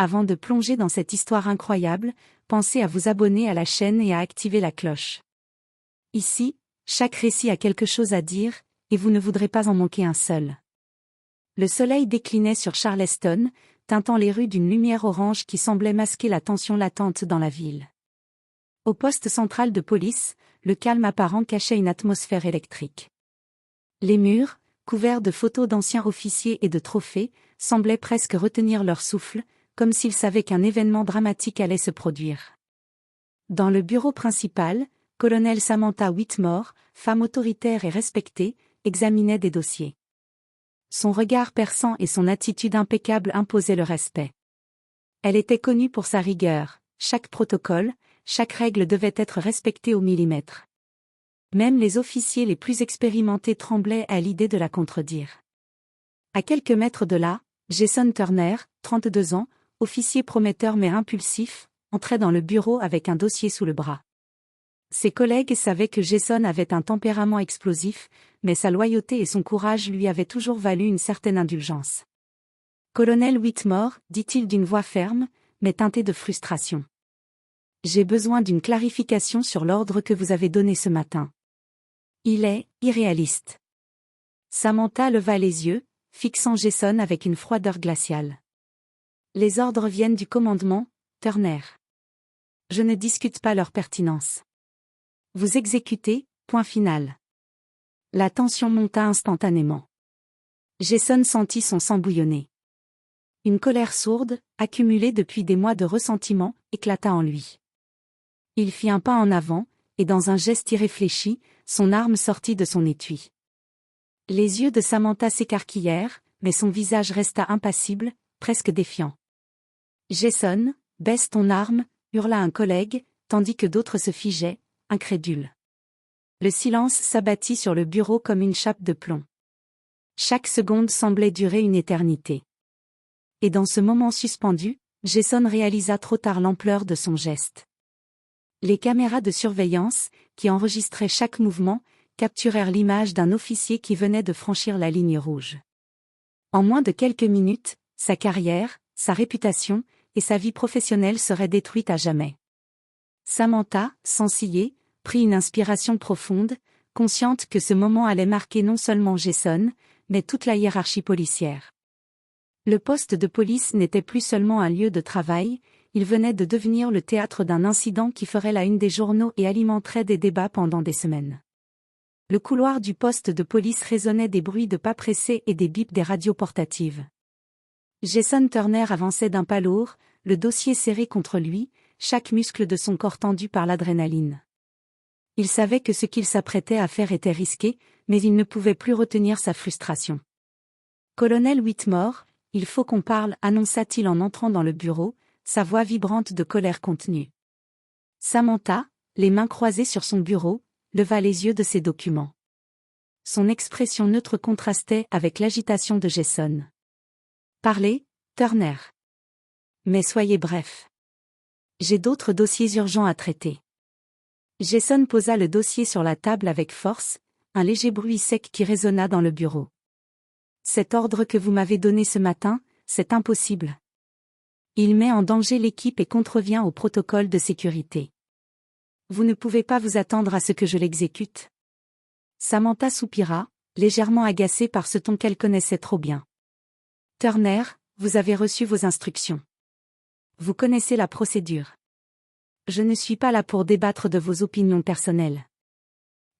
Avant de plonger dans cette histoire incroyable, pensez à vous abonner à la chaîne et à activer la cloche. Ici, chaque récit a quelque chose à dire, et vous ne voudrez pas en manquer un seul. Le soleil déclinait sur Charleston, teintant les rues d'une lumière orange qui semblait masquer la tension latente dans la ville. Au poste central de police, le calme apparent cachait une atmosphère électrique. Les murs, couverts de photos d'anciens officiers et de trophées, semblaient presque retenir leur souffle, comme s'ils savaient qu'un événement dramatique allait se produire. Dans le bureau principal, colonel Samantha Whitmore, femme autoritaire et respectée, examinait des dossiers. Son regard perçant et son attitude impeccable imposaient le respect. Elle était connue pour sa rigueur, chaque protocole, chaque règle devait être respectée au millimètre. Même les officiers les plus expérimentés tremblaient à l'idée de la contredire. À quelques mètres de là, Jason Turner, 32 ans, officier prometteur mais impulsif, entrait dans le bureau avec un dossier sous le bras. Ses collègues savaient que Jason avait un tempérament explosif, mais sa loyauté et son courage lui avaient toujours valu une certaine indulgence. « Colonel Whitmore, dit-il d'une voix ferme, mais teintée de frustration. J'ai besoin d'une clarification sur l'ordre que vous avez donné ce matin. Il est irréaliste. » Samantha leva les yeux, fixant Jason avec une froideur glaciale. « Les ordres viennent du commandement, Turner. Je ne discute pas leur pertinence. Vous exécutez, point final. » La tension monta instantanément. Jason sentit son sang bouillonner. Une colère sourde, accumulée depuis des mois de ressentiment, éclata en lui. Il fit un pas en avant, et dans un geste irréfléchi, son arme sortit de son étui. Les yeux de Samantha s'écarquillèrent, mais son visage resta impassible, presque défiant. « Jason, baisse ton arme », hurla un collègue, tandis que d'autres se figeaient, incrédules. Le silence s'abattit sur le bureau comme une chape de plomb. Chaque seconde semblait durer une éternité. Et dans ce moment suspendu, Jason réalisa trop tard l'ampleur de son geste. Les caméras de surveillance, qui enregistraient chaque mouvement, capturèrent l'image d'un officier qui venait de franchir la ligne rouge. En moins de quelques minutes, sa carrière, sa réputation, et sa vie professionnelle seraient détruites à jamais. Samantha, sans ciller, prit une inspiration profonde, consciente que ce moment allait marquer non seulement Jason, mais toute la hiérarchie policière. Le poste de police n'était plus seulement un lieu de travail, il venait de devenir le théâtre d'un incident qui ferait la une des journaux et alimenterait des débats pendant des semaines. Le couloir du poste de police résonnait des bruits de pas pressés et des bips des radios portatives. Jason Turner avançait d'un pas lourd, le dossier serré contre lui, chaque muscle de son corps tendu par l'adrénaline. Il savait que ce qu'il s'apprêtait à faire était risqué, mais il ne pouvait plus retenir sa frustration. « Colonel Whitmore, il faut qu'on parle », annonça-t-il en entrant dans le bureau, sa voix vibrante de colère contenue. Samantha, les mains croisées sur son bureau, leva les yeux de ses documents. Son expression neutre contrastait avec l'agitation de Jason. « Parlez, Turner. Mais soyez bref. J'ai d'autres dossiers urgents à traiter. » Jason posa le dossier sur la table avec force, un léger bruit sec qui résonna dans le bureau. « Cet ordre que vous m'avez donné ce matin, c'est impossible. Il met en danger l'équipe et contrevient au protocole de sécurité. Vous ne pouvez pas vous attendre à ce que je l'exécute. » Samantha soupira, légèrement agacée par ce ton qu'elle connaissait trop bien. « Turner, vous avez reçu vos instructions. Vous connaissez la procédure. Je ne suis pas là pour débattre de vos opinions personnelles. »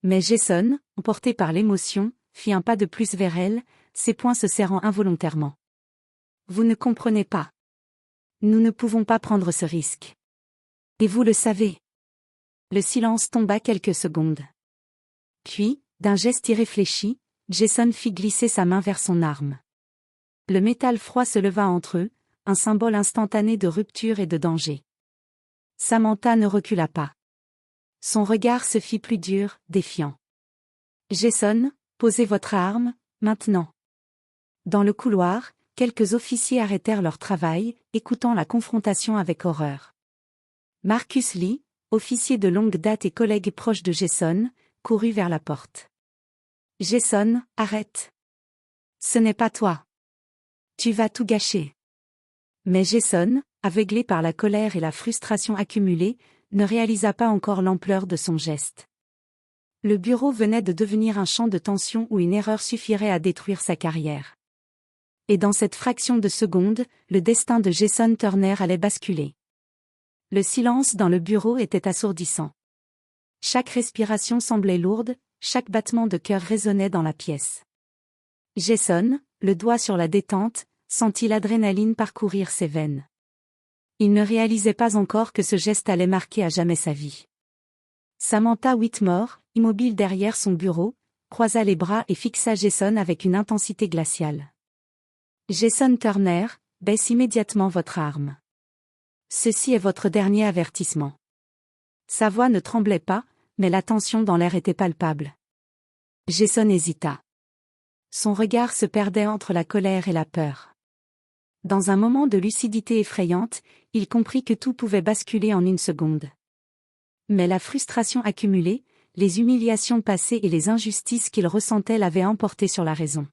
Mais Jason, emporté par l'émotion, fit un pas de plus vers elle, ses poings se serrant involontairement. « Vous ne comprenez pas. Nous ne pouvons pas prendre ce risque. Et vous le savez. » Le silence tomba quelques secondes. Puis, d'un geste irréfléchi, Jason fit glisser sa main vers son arme. Le métal froid se leva entre eux, un symbole instantané de rupture et de danger. Samantha ne recula pas. Son regard se fit plus dur, défiant. « Jason, posez votre arme, maintenant. » Dans le couloir, quelques officiers arrêtèrent leur travail, écoutant la confrontation avec horreur. Marcus Lee, officier de longue date et collègue proche de Jason, courut vers la porte. « Jason, arrête. Ce n'est pas toi. Tu vas tout gâcher. » Mais Jason, aveuglé par la colère et la frustration accumulée, ne réalisa pas encore l'ampleur de son geste. Le bureau venait de devenir un champ de tension où une erreur suffirait à détruire sa carrière. Et dans cette fraction de seconde, le destin de Jason Turner allait basculer. Le silence dans le bureau était assourdissant. Chaque respiration semblait lourde, chaque battement de cœur résonnait dans la pièce. Jason, le doigt sur la détente, sentit l'adrénaline parcourir ses veines. Il ne réalisait pas encore que ce geste allait marquer à jamais sa vie. Samantha Whitmore, immobile derrière son bureau, croisa les bras et fixa Jason avec une intensité glaciale. « Jason Turner, baisse immédiatement votre arme. Ceci est votre dernier avertissement. » Sa voix ne tremblait pas, mais la tension dans l'air était palpable. Jason hésita. Son regard se perdait entre la colère et la peur. Dans un moment de lucidité effrayante, il comprit que tout pouvait basculer en une seconde. Mais la frustration accumulée, les humiliations passées et les injustices qu'il ressentait l'avaient emporté sur la raison.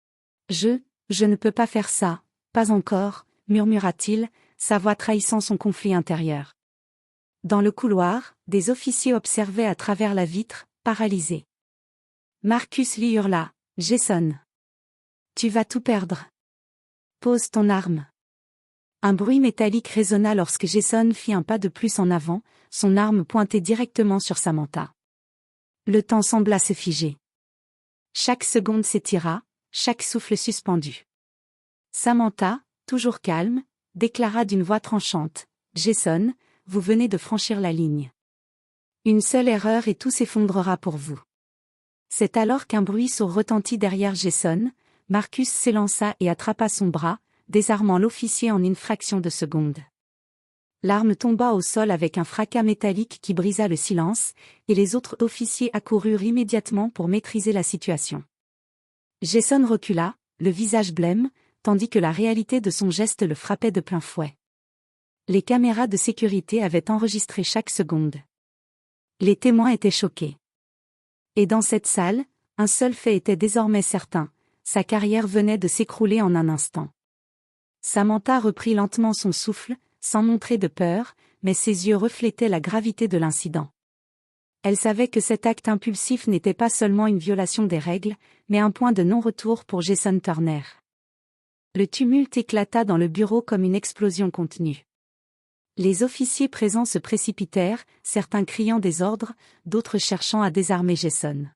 « Je ne peux pas faire ça, pas encore », murmura-t-il, sa voix trahissant son conflit intérieur. Dans le couloir, des officiers observaient à travers la vitre, paralysés. Marcus Lee hurla, « Jason! Tu vas tout perdre. Pose ton arme. » Un bruit métallique résonna lorsque Jason fit un pas de plus en avant, son arme pointée directement sur Samantha. Le temps sembla se figer. Chaque seconde s'étira, chaque souffle suspendu. Samantha, toujours calme, déclara d'une voix tranchante, « Jason, vous venez de franchir la ligne. Une seule erreur et tout s'effondrera pour vous. » C'est alors qu'un bruit sourd retentit derrière Jason. Marcus s'élança et attrapa son bras, désarmant l'officier en une fraction de seconde. L'arme tomba au sol avec un fracas métallique qui brisa le silence, et les autres officiers accoururent immédiatement pour maîtriser la situation. Jason recula, le visage blême, tandis que la réalité de son geste le frappait de plein fouet. Les caméras de sécurité avaient enregistré chaque seconde. Les témoins étaient choqués. Et dans cette salle, un seul fait était désormais certain, sa carrière venait de s'écrouler en un instant. Samantha reprit lentement son souffle, sans montrer de peur, mais ses yeux reflétaient la gravité de l'incident. Elle savait que cet acte impulsif n'était pas seulement une violation des règles, mais un point de non-retour pour Jason Turner. Le tumulte éclata dans le bureau comme une explosion contenue. Les officiers présents se précipitèrent, certains criant des ordres, d'autres cherchant à désarmer Jason.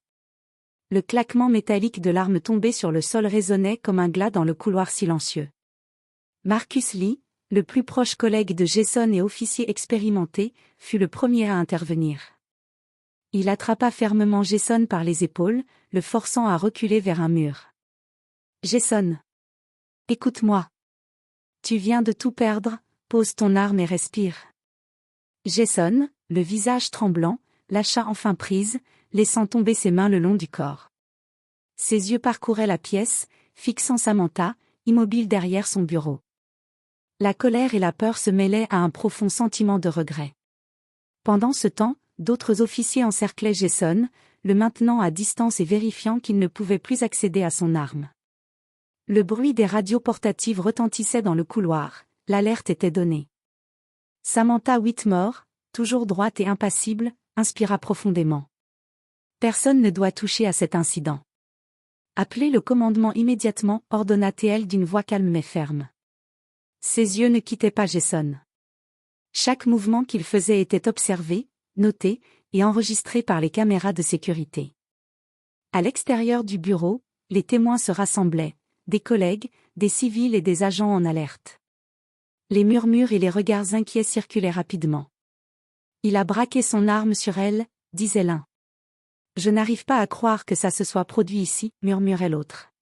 Le claquement métallique de l'arme tombée sur le sol résonnait comme un glas dans le couloir silencieux. Marcus Lee, le plus proche collègue de Jason et officier expérimenté, fut le premier à intervenir. Il attrapa fermement Jason par les épaules, le forçant à reculer vers un mur. « Jason! Écoute-moi. Tu viens de tout perdre, pose ton arme et respire. » Jason, le visage tremblant, lâcha enfin prise, laissant tomber ses mains le long du corps. Ses yeux parcouraient la pièce, fixant Samantha, immobile derrière son bureau. La colère et la peur se mêlaient à un profond sentiment de regret. Pendant ce temps, d'autres officiers encerclaient Jason, le maintenant à distance et vérifiant qu'il ne pouvait plus accéder à son arme. Le bruit des radios portatives retentissait dans le couloir, l'alerte était donnée. Samantha Whitmore, toujours droite et impassible, inspira profondément. Personne ne doit toucher à cet incident. Appelez le commandement immédiatement, ordonna-t-elle d'une voix calme mais ferme. Ses yeux ne quittaient pas Jason. Chaque mouvement qu'il faisait était observé, noté, et enregistré par les caméras de sécurité. À l'extérieur du bureau, les témoins se rassemblaient, des collègues, des civils et des agents en alerte. Les murmures et les regards inquiets circulaient rapidement. Il a braqué son arme sur elle, disait l'un. Je n'arrive pas à croire que ça se soit produit ici, murmurait l'autre.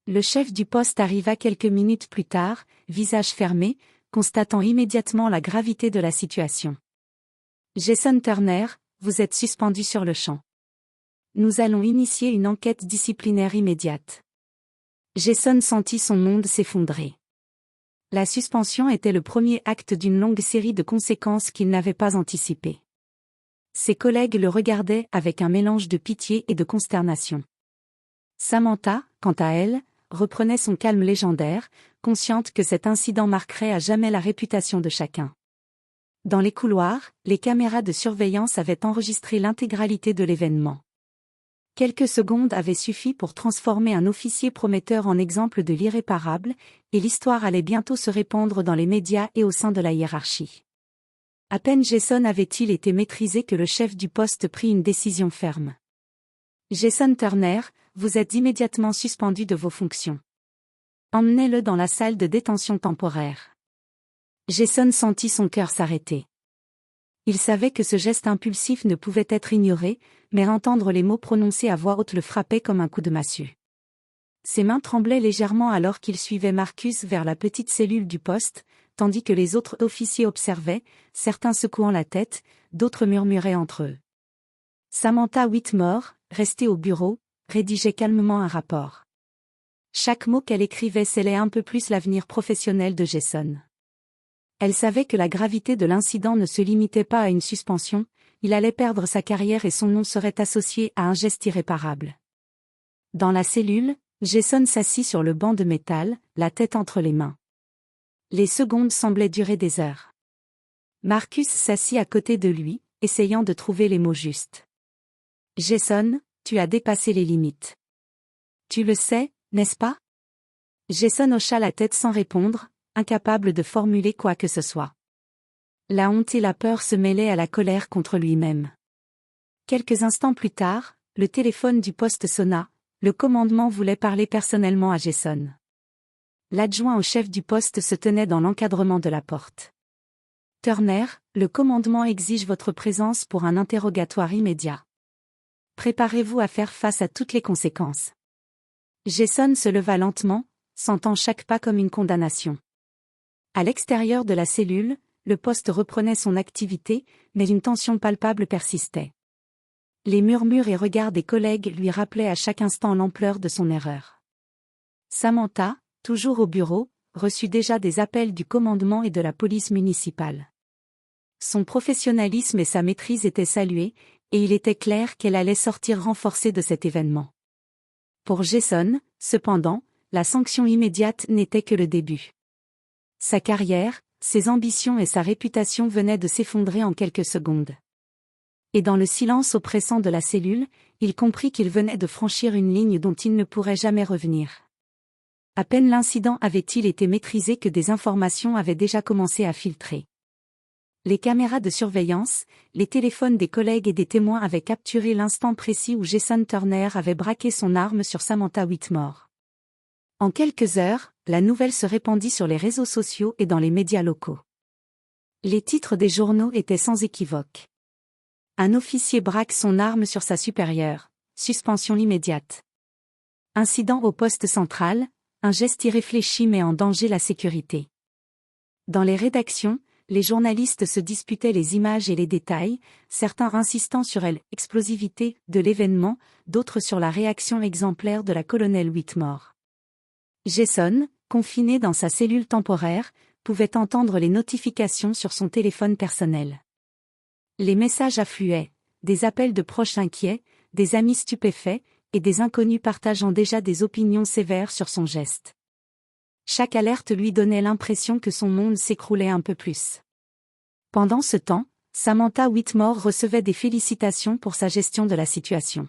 Le chef du poste arriva quelques minutes plus tard, visage fermé, constatant immédiatement la gravité de la situation. Jason Turner, vous êtes suspendu sur le champ. Nous allons initier une enquête disciplinaire immédiate. Jason sentit son monde s'effondrer. La suspension était le premier acte d'une longue série de conséquences qu'il n'avait pas anticipées. Ses collègues le regardaient avec un mélange de pitié et de consternation. Samantha, quant à elle, reprenait son calme légendaire, consciente que cet incident marquerait à jamais la réputation de chacun. Dans les couloirs, les caméras de surveillance avaient enregistré l'intégralité de l'événement. Quelques secondes avaient suffi pour transformer un officier prometteur en exemple de l'irréparable, et l'histoire allait bientôt se répandre dans les médias et au sein de la hiérarchie. À peine Jason avait-il été maîtrisé que le chef du poste prit une décision ferme. « Jason Turner, vous êtes immédiatement suspendu de vos fonctions. Emmenez-le dans la salle de détention temporaire. » Jason sentit son cœur s'arrêter. Il savait que ce geste impulsif ne pouvait être ignoré, mais entendre les mots prononcés à voix haute le frappait comme un coup de massue. Ses mains tremblaient légèrement alors qu'il suivait Marcus vers la petite cellule du poste, tandis que les autres officiers observaient, certains secouant la tête, d'autres murmuraient entre eux. Samantha Whitmore, restée au bureau, rédigeait calmement un rapport. Chaque mot qu'elle écrivait scellait un peu plus l'avenir professionnel de Jason. Elle savait que la gravité de l'incident ne se limitait pas à une suspension, il allait perdre sa carrière et son nom serait associé à un geste irréparable. Dans la cellule, Jason s'assit sur le banc de métal, la tête entre les mains. Les secondes semblaient durer des heures. Marcus s'assit à côté de lui, essayant de trouver les mots justes. « Jason, tu as dépassé les limites. Tu le sais, n'est-ce pas ?» Jason hocha la tête sans répondre, incapable de formuler quoi que ce soit. La honte et la peur se mêlaient à la colère contre lui-même. Quelques instants plus tard, le téléphone du poste sonna, le commandement voulait parler personnellement à Jason. L'adjoint au chef du poste se tenait dans l'encadrement de la porte. « Turner, le commandement exige votre présence pour un interrogatoire immédiat. Préparez-vous à faire face à toutes les conséquences. » Jason se leva lentement, sentant chaque pas comme une condamnation. À l'extérieur de la cellule, le poste reprenait son activité, mais une tension palpable persistait. Les murmures et regards des collègues lui rappelaient à chaque instant l'ampleur de son erreur. Samantha, toujours au bureau, reçut déjà des appels du commandement et de la police municipale. Son professionnalisme et sa maîtrise étaient salués, et il était clair qu'elle allait sortir renforcée de cet événement. Pour Jason, cependant, la sanction immédiate n'était que le début. Sa carrière, ses ambitions et sa réputation venaient de s'effondrer en quelques secondes. Et dans le silence oppressant de la cellule, il comprit qu'il venait de franchir une ligne dont il ne pourrait jamais revenir. À peine l'incident avait-il été maîtrisé que des informations avaient déjà commencé à filtrer. Les caméras de surveillance, les téléphones des collègues et des témoins avaient capturé l'instant précis où Jason Turner avait braqué son arme sur Samantha Whitmore. En quelques heures, la nouvelle se répandit sur les réseaux sociaux et dans les médias locaux. Les titres des journaux étaient sans équivoque. Un officier braque son arme sur sa supérieure, suspension immédiate. Incident au poste central, un geste irréfléchi met en danger la sécurité. Dans les rédactions, les journalistes se disputaient les images et les détails, certains insistant sur l'explosivité de l'événement, d'autres sur la réaction exemplaire de la colonelle Whitmore. Jason, confiné dans sa cellule temporaire, pouvait entendre les notifications sur son téléphone personnel. Les messages affluaient, des appels de proches inquiets, des amis stupéfaits, et des inconnus partageant déjà des opinions sévères sur son geste. Chaque alerte lui donnait l'impression que son monde s'écroulait un peu plus. Pendant ce temps, Samantha Whitmore recevait des félicitations pour sa gestion de la situation.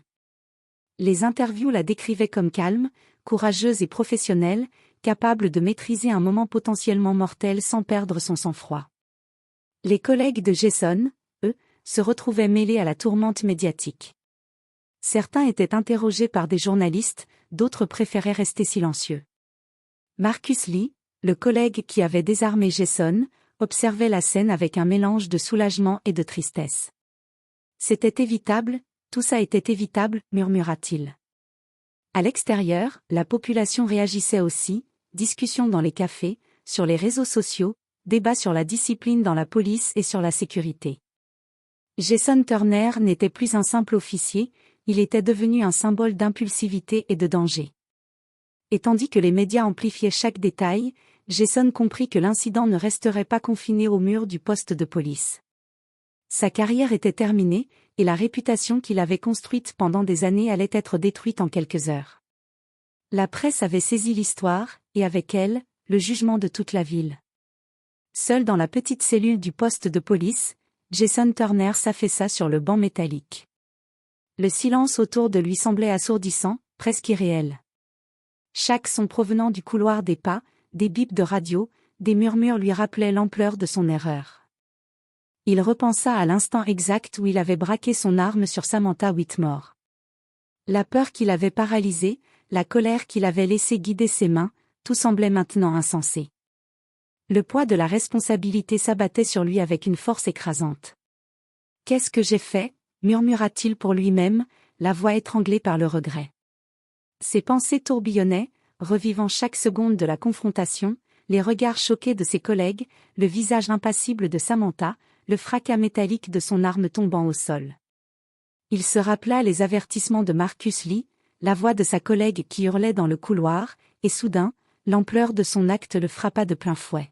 Les interviews la décrivaient comme calme, courageuse et professionnelle, capable de maîtriser un moment potentiellement mortel sans perdre son sang-froid. Les collègues de Jason, eux, se retrouvaient mêlés à la tourmente médiatique. Certains étaient interrogés par des journalistes, d'autres préféraient rester silencieux. Marcus Lee, le collègue qui avait désarmé Jason, observait la scène avec un mélange de soulagement et de tristesse. « C'était évitable, tout ça était évitable, murmura-t-il. À l'extérieur, la population réagissait aussi, discussions dans les cafés, sur les réseaux sociaux, débats sur la discipline dans la police et sur la sécurité. Jason Turner n'était plus un simple officier, il était devenu un symbole d'impulsivité et de danger. Et tandis que les médias amplifiaient chaque détail, Jason comprit que l'incident ne resterait pas confiné au mur du poste de police. Sa carrière était terminée, et la réputation qu'il avait construite pendant des années allait être détruite en quelques heures. La presse avait saisi l'histoire, et avec elle, le jugement de toute la ville. Seul dans la petite cellule du poste de police, Jason Turner s'affaissa sur le banc métallique. Le silence autour de lui semblait assourdissant, presque irréel. Chaque son provenant du couloir des pas, des bips de radio, des murmures lui rappelait l'ampleur de son erreur. Il repensa à l'instant exact où il avait braqué son arme sur Samantha Whitmore. La peur qui l'avait paralysé, la colère qui l'avait laissé guider ses mains, tout semblait maintenant insensé. Le poids de la responsabilité s'abattait sur lui avec une force écrasante. « Qu'est-ce que j'ai fait ?» murmura-t-il pour lui-même, la voix étranglée par le regret. Ses pensées tourbillonnaient, revivant chaque seconde de la confrontation, les regards choqués de ses collègues, le visage impassible de Samantha, le fracas métallique de son arme tombant au sol. Il se rappela les avertissements de Marcus Lee, la voix de sa collègue qui hurlait dans le couloir, et soudain, l'ampleur de son acte le frappa de plein fouet.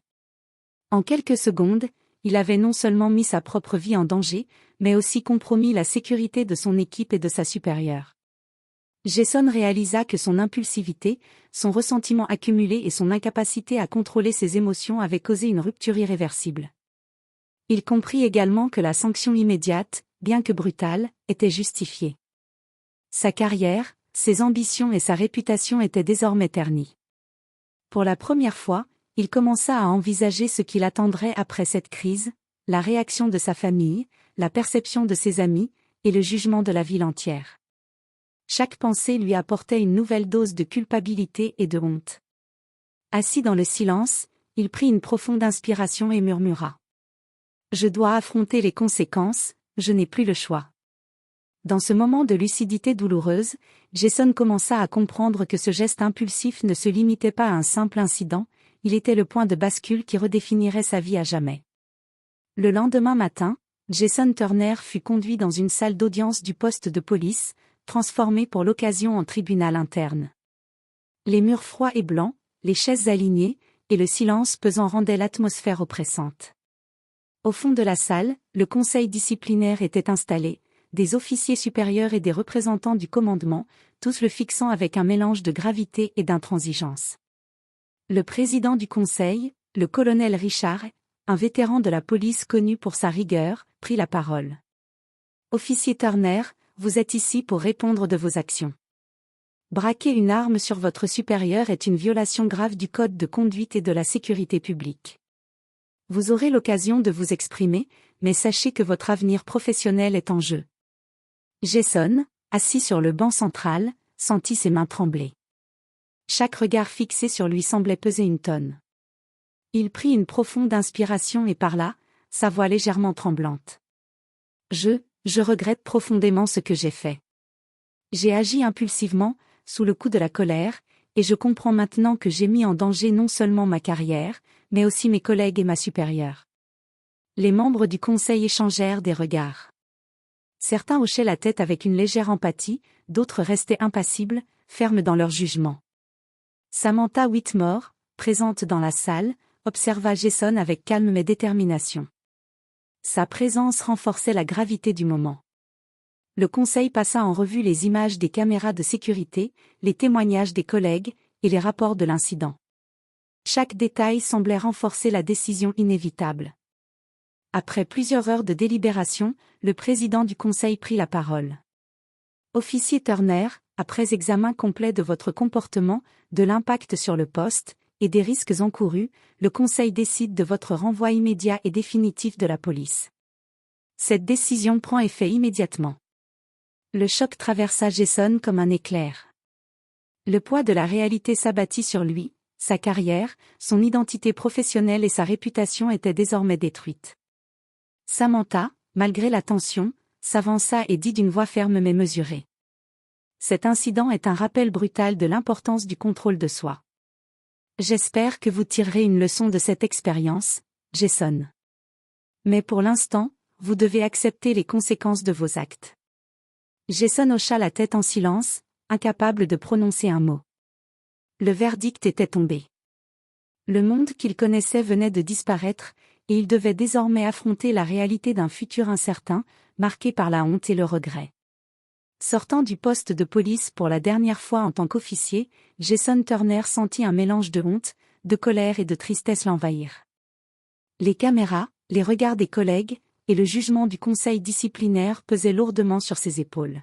En quelques secondes, il avait non seulement mis sa propre vie en danger, mais aussi compromis la sécurité de son équipe et de sa supérieure. Jason réalisa que son impulsivité, son ressentiment accumulé et son incapacité à contrôler ses émotions avaient causé une rupture irréversible. Il comprit également que la sanction immédiate, bien que brutale, était justifiée. Sa carrière, ses ambitions et sa réputation étaient désormais ternies. Pour la première fois, il commença à envisager ce qui l'attendrait après cette crise, la réaction de sa famille, la perception de ses amis, et le jugement de la ville entière. Chaque pensée lui apportait une nouvelle dose de culpabilité et de honte. Assis dans le silence, il prit une profonde inspiration et murmura. « Je dois affronter les conséquences, je n'ai plus le choix. » Dans ce moment de lucidité douloureuse, Jason commença à comprendre que ce geste impulsif ne se limitait pas à un simple incident, il était le point de bascule qui redéfinirait sa vie à jamais. Le lendemain matin, Jason Turner fut conduit dans une salle d'audience du poste de police, transformée pour l'occasion en tribunal interne. Les murs froids et blancs, les chaises alignées, et le silence pesant rendaient l'atmosphère oppressante. Au fond de la salle, le conseil disciplinaire était installé, des officiers supérieurs et des représentants du commandement, tous le fixant avec un mélange de gravité et d'intransigeance. Le président du conseil, le colonel Richard, un vétéran de la police connu pour sa rigueur, prit la parole. « Officier Turner, vous êtes ici pour répondre de vos actions. Braquer une arme sur votre supérieur est une violation grave du code de conduite et de la sécurité publique. Vous aurez l'occasion de vous exprimer, mais sachez que votre avenir professionnel est en jeu. » Jason, assis sur le banc central, sentit ses mains trembler. Chaque regard fixé sur lui semblait peser une tonne. Il prit une profonde inspiration et parla, sa voix légèrement tremblante. « Je regrette profondément ce que j'ai fait. J'ai agi impulsivement, sous le coup de la colère, et je comprends maintenant que j'ai mis en danger non seulement ma carrière, mais aussi mes collègues et ma supérieure. » Les membres du conseil échangèrent des regards. Certains hochaient la tête avec une légère empathie, d'autres restaient impassibles, fermes dans leur jugement. Samantha Whitmore, présente dans la salle, observa Jason avec calme mais détermination. Sa présence renforçait la gravité du moment. Le conseil passa en revue les images des caméras de sécurité, les témoignages des collègues, et les rapports de l'incident. Chaque détail semblait renforcer la décision inévitable. Après plusieurs heures de délibération, le président du conseil prit la parole. « Officier Turner, après examen complet de votre comportement, de l'impact sur le poste, et des risques encourus, le conseil décide de votre renvoi immédiat et définitif de la police. » Cette décision prend effet immédiatement. Le choc traversa Jason comme un éclair. Le poids de la réalité s'abattit sur lui, sa carrière, son identité professionnelle et sa réputation étaient désormais détruites. Samantha, malgré la tension, s'avança et dit d'une voix ferme mais mesurée. « Cet incident est un rappel brutal de l'importance du contrôle de soi. J'espère que vous tirerez une leçon de cette expérience, Jason. Mais pour l'instant, vous devez accepter les conséquences de vos actes. » Jason hocha la tête en silence, incapable de prononcer un mot. Le verdict était tombé. Le monde qu'il connaissait venait de disparaître, et il devait désormais affronter la réalité d'un futur incertain, marqué par la honte et le regret. Sortant du poste de police pour la dernière fois en tant qu'officier, Jason Turner sentit un mélange de honte, de colère et de tristesse l'envahir. Les caméras, les regards des collègues, et le jugement du conseil disciplinaire pesaient lourdement sur ses épaules.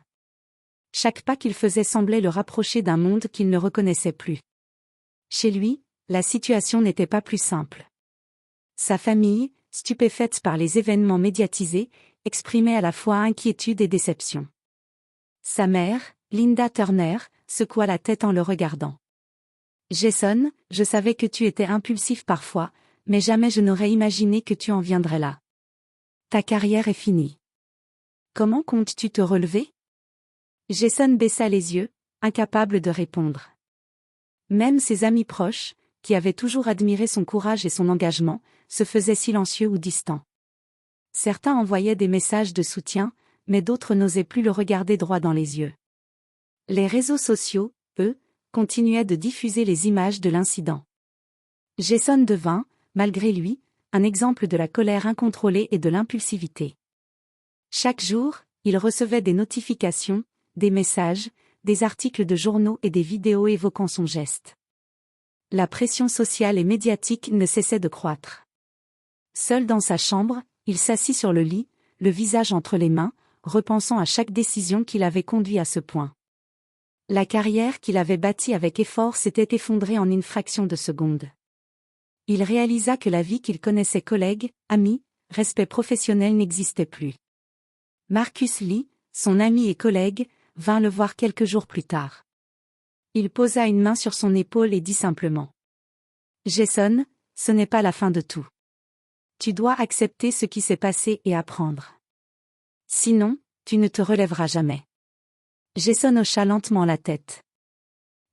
Chaque pas qu'il faisait semblait le rapprocher d'un monde qu'il ne reconnaissait plus. Chez lui, la situation n'était pas plus simple. Sa famille, stupéfaite par les événements médiatisés, exprimait à la fois inquiétude et déception. Sa mère, Linda Turner, secoua la tête en le regardant. « Jason, je savais que tu étais impulsif parfois, mais jamais je n'aurais imaginé que tu en viendrais là. Ta carrière est finie. Comment comptes-tu te relever ?» Jason baissa les yeux, incapable de répondre. Même ses amis proches, qui avaient toujours admiré son courage et son engagement, se faisaient silencieux ou distants. Certains envoyaient des messages de soutien, mais d'autres n'osaient plus le regarder droit dans les yeux. Les réseaux sociaux, eux, continuaient de diffuser les images de l'incident. Jason devint, malgré lui, un exemple de la colère incontrôlée et de l'impulsivité. Chaque jour, il recevait des notifications, des messages, des articles de journaux et des vidéos évoquant son geste. La pression sociale et médiatique ne cessait de croître. Seul dans sa chambre, il s'assit sur le lit, le visage entre les mains, repensant à chaque décision qui l'avait conduit à ce point. La carrière qu'il avait bâtie avec effort s'était effondrée en une fraction de seconde. Il réalisa que la vie qu'il connaissait collègues, amis, respect professionnel n'existait plus. Marcus Lee, son ami et collègue, vint le voir quelques jours plus tard. Il posa une main sur son épaule et dit simplement : « Jason, ce n'est pas la fin de tout. Tu dois accepter ce qui s'est passé et apprendre. Sinon, tu ne te relèveras jamais. » Jason hocha lentement la tête.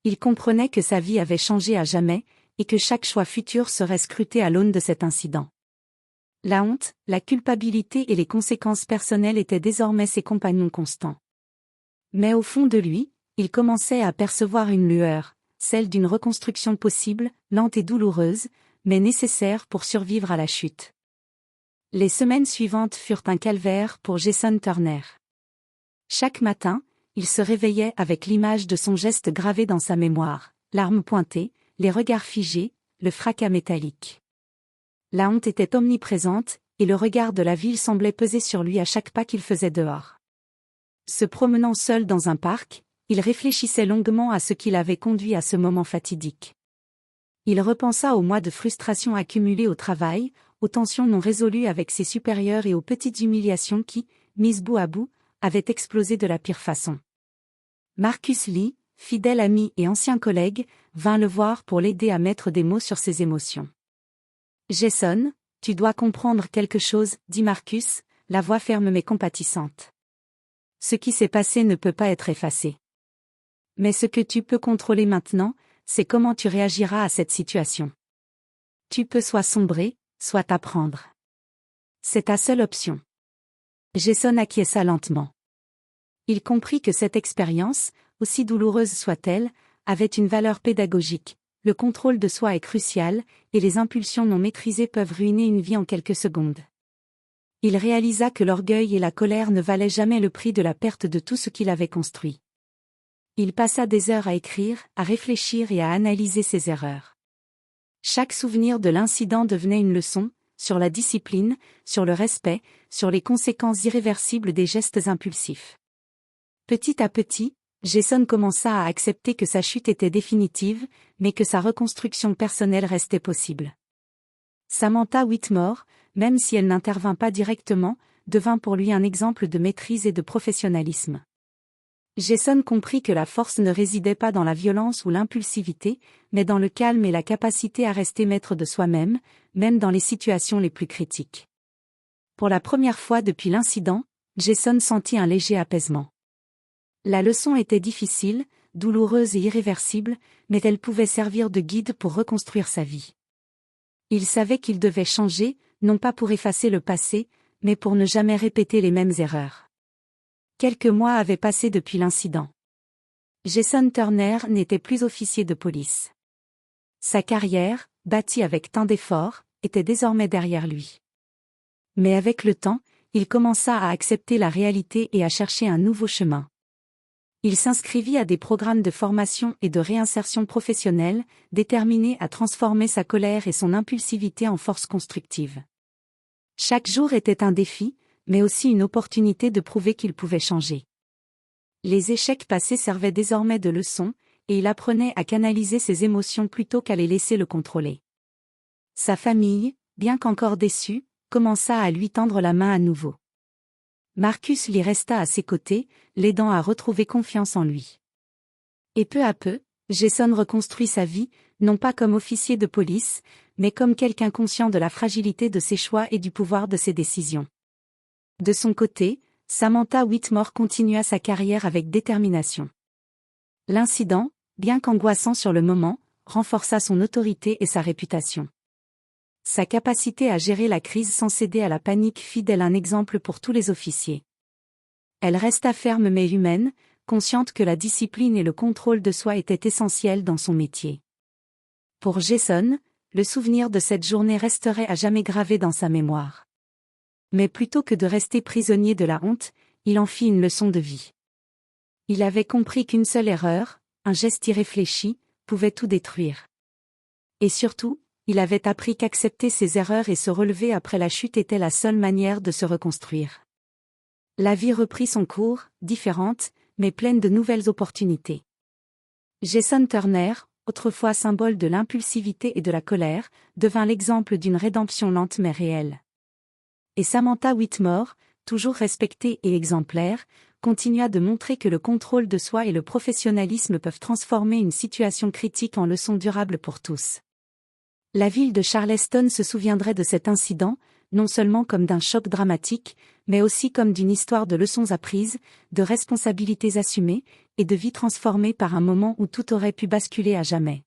Il comprenait que sa vie avait changé à jamais, et que chaque choix futur serait scruté à l'aune de cet incident. La honte, la culpabilité et les conséquences personnelles étaient désormais ses compagnons constants. Mais au fond de lui, il commençait à percevoir une lueur, celle d'une reconstruction possible, lente et douloureuse, mais nécessaire pour survivre à la chute. Les semaines suivantes furent un calvaire pour Jason Turner. Chaque matin, il se réveillait avec l'image de son geste gravé dans sa mémoire, l'arme pointée, les regards figés, le fracas métallique. La honte était omniprésente, et le regard de la ville semblait peser sur lui à chaque pas qu'il faisait dehors. Se promenant seul dans un parc, il réfléchissait longuement à ce qui l'avait conduit à ce moment fatidique. Il repensa aux mois de frustration accumulés au travail, aux tensions non résolues avec ses supérieurs et aux petites humiliations qui, mises bout à bout, avaient explosé de la pire façon. Marcus Lee, fidèle ami et ancien collègue, vint le voir pour l'aider à mettre des mots sur ses émotions. « Jason, tu dois comprendre quelque chose, » dit Marcus, la voix ferme mais compatissante. « Ce qui s'est passé ne peut pas être effacé. Mais ce que tu peux contrôler maintenant, c'est comment tu réagiras à cette situation. Tu peux soit sombrer, soit apprendre. C'est ta seule option. » Jason acquiesça lentement. Il comprit que cette expérience, aussi douloureuse soit-elle, avait une valeur pédagogique. Le contrôle de soi est crucial, et les impulsions non maîtrisées peuvent ruiner une vie en quelques secondes. Il réalisa que l'orgueil et la colère ne valaient jamais le prix de la perte de tout ce qu'il avait construit. Il passa des heures à écrire, à réfléchir et à analyser ses erreurs. Chaque souvenir de l'incident devenait une leçon, sur la discipline, sur le respect, sur les conséquences irréversibles des gestes impulsifs. Petit à petit, Jason commença à accepter que sa chute était définitive, mais que sa reconstruction personnelle restait possible. Samantha Whitmore, même si elle n'intervint pas directement, devint pour lui un exemple de maîtrise et de professionnalisme. Jason comprit que la force ne résidait pas dans la violence ou l'impulsivité, mais dans le calme et la capacité à rester maître de soi-même, même dans les situations les plus critiques. Pour la première fois depuis l'incident, Jason sentit un léger apaisement. La leçon était difficile, douloureuse et irréversible, mais elle pouvait servir de guide pour reconstruire sa vie. Il savait qu'il devait changer, non pas pour effacer le passé, mais pour ne jamais répéter les mêmes erreurs. Quelques mois avaient passé depuis l'incident. Jason Turner n'était plus officier de police. Sa carrière, bâtie avec tant d'efforts, était désormais derrière lui. Mais avec le temps, il commença à accepter la réalité et à chercher un nouveau chemin. Il s'inscrivit à des programmes de formation et de réinsertion professionnelle, déterminé à transformer sa colère et son impulsivité en force constructive. Chaque jour était un défi, mais aussi une opportunité de prouver qu'il pouvait changer. Les échecs passés servaient désormais de leçons, et il apprenait à canaliser ses émotions plutôt qu'à les laisser le contrôler. Sa famille, bien qu'encore déçue, commença à lui tendre la main à nouveau. Marcus Lee resta à ses côtés, l'aidant à retrouver confiance en lui. Et peu à peu, Jason reconstruit sa vie, non pas comme officier de police, mais comme quelqu'un conscient de la fragilité de ses choix et du pouvoir de ses décisions. De son côté, Samantha Whitmore continua sa carrière avec détermination. L'incident, bien qu'angoissant sur le moment, renforça son autorité et sa réputation. Sa capacité à gérer la crise sans céder à la panique fit d'elle un exemple pour tous les officiers. Elle resta ferme mais humaine, consciente que la discipline et le contrôle de soi étaient essentiels dans son métier. Pour Jason, le souvenir de cette journée resterait à jamais gravé dans sa mémoire. Mais plutôt que de rester prisonnier de la honte, il en fit une leçon de vie. Il avait compris qu'une seule erreur, un geste irréfléchi, pouvait tout détruire. Et surtout, il avait appris qu'accepter ses erreurs et se relever après la chute était la seule manière de se reconstruire. La vie reprit son cours, différente, mais pleine de nouvelles opportunités. Jason Turner, autrefois symbole de l'impulsivité et de la colère, devint l'exemple d'une rédemption lente mais réelle. Et Samantha Whitmore, toujours respectée et exemplaire, continua de montrer que le contrôle de soi et le professionnalisme peuvent transformer une situation critique en leçon durable pour tous. La ville de Charleston se souviendrait de cet incident, non seulement comme d'un choc dramatique, mais aussi comme d'une histoire de leçons apprises, de responsabilités assumées, et de vies transformées par un moment où tout aurait pu basculer à jamais.